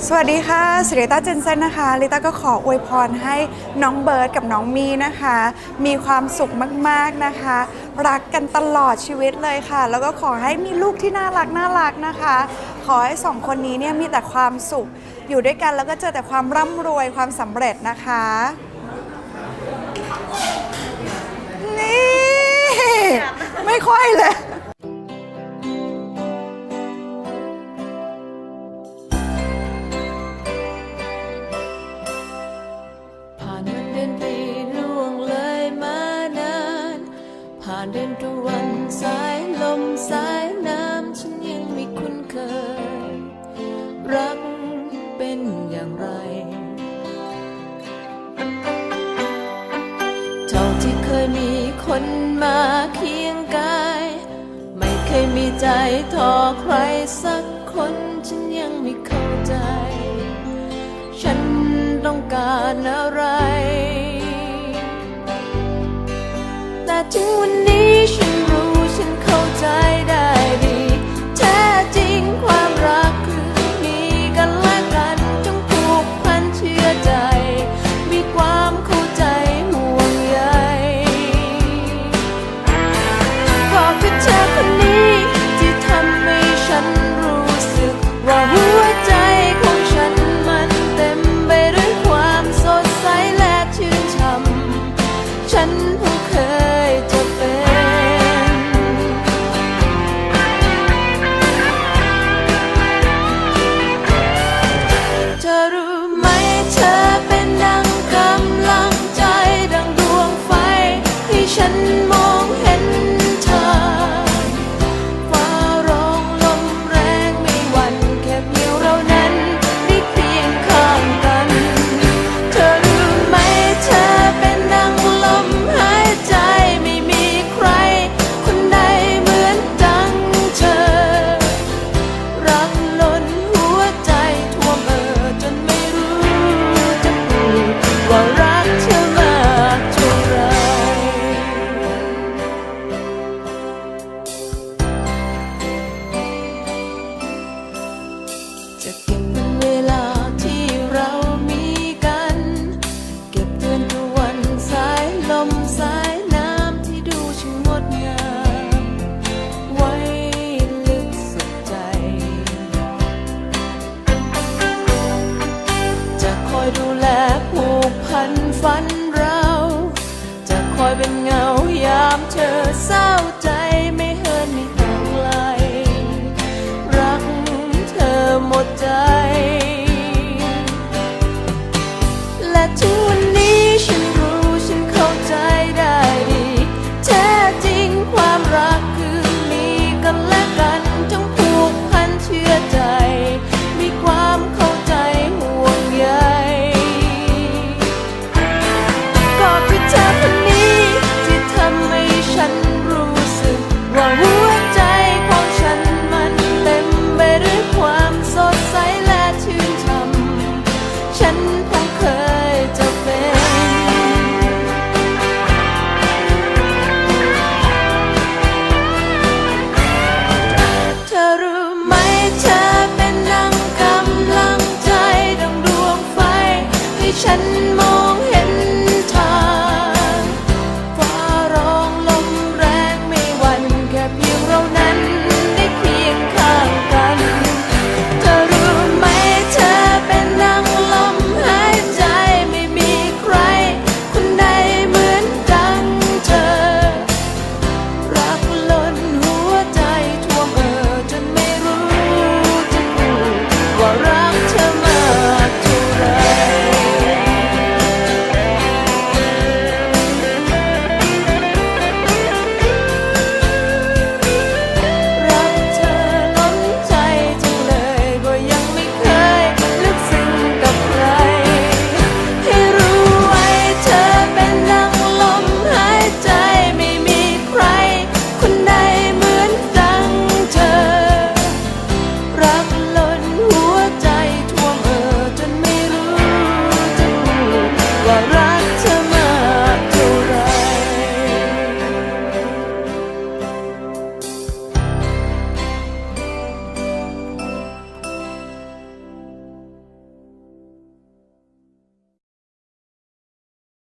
สวัสดีค่ะสิริต้าเจนเซนนะคะลิต้าก็ขออวยพรให้น้องเบิร์ดกับน้องมีนะคะมีความสุขมากๆนะคะรักกันตลอดชีวิตเลยค่ะแล้วก็ขอให้มีลูกที่น่ารักนะคะขอให้สองคนนี้เนี่ยมีแต่ความสุขอยู่ด้วยกันแล้วก็เจอแต่ความร่ำรวยความสำเร็จนะคะนี่ไม่ค่อยเลยผ่านเดือนตะวันสายลมสายน้ำฉันยังไม่คุ้นเคยรักเป็นอย่างไรเท่าที่เคยมีคนมาเคียงกายไม่เคยมีใจต่อใครสักคนฉันยังไม่เข้าใจฉันต้องการอะไรแต่ถึงวันนี้ฉันรู้ฉันเข้าใจได้ดีแท้จริงความรักคือมีกันและกันจงผูกพันเชื่อใจมีความเข้าใจห่วงใยก็คือเธอคนนี้ที่ทำให้ฉันรู้สึกว่าหัวใจของฉันมันเต็มไปด้วยความสดใสและชื่นช่ำฉันผู้เคยฉันมองเห็นเธอฟ้าร้องลมแรงไม่หวั่นแค่เพียงเรานั้นได้เคียงข้างกันเธอรู้ไหมเธอเป็นดังลมหายใจไม่มีใครคนใดเหมือนดังเธอรักล้นหัวใจท่วมจนไม่รู้จะพูดว่ารักเธอมากเท่าไรจะเก็บเป็นเวลาที่เรามีกันเก็บเดือนตะวันสายลมสายน้ำที่ดูช่างงดงามไว้ลึกสุดใจจะคอยดูแลผูกพันฝันเราจะคอยเป็นเงายามเธอเศร้าใจไม่เหินไม่ห่างไกลรักเธอหมดใจและถึงวันนี้ฉันรู้ฉันเข้าใจได้ดีแท้จริงความรักคือมีกันและกันจงผูกพันเชื่อใจมีความเข้าใจห่วงใยก็คือเธอคนนี้ที่ทำให้ฉันรู้สึกว่าหัวใจของฉันมันเต็มไปด้วยความสดใสและชื่นช่ำฉันคงเคยจะเป็นเธอรู้ไหมเธอเป็นดังกำลังใจดังดวงไฟให้ฉัน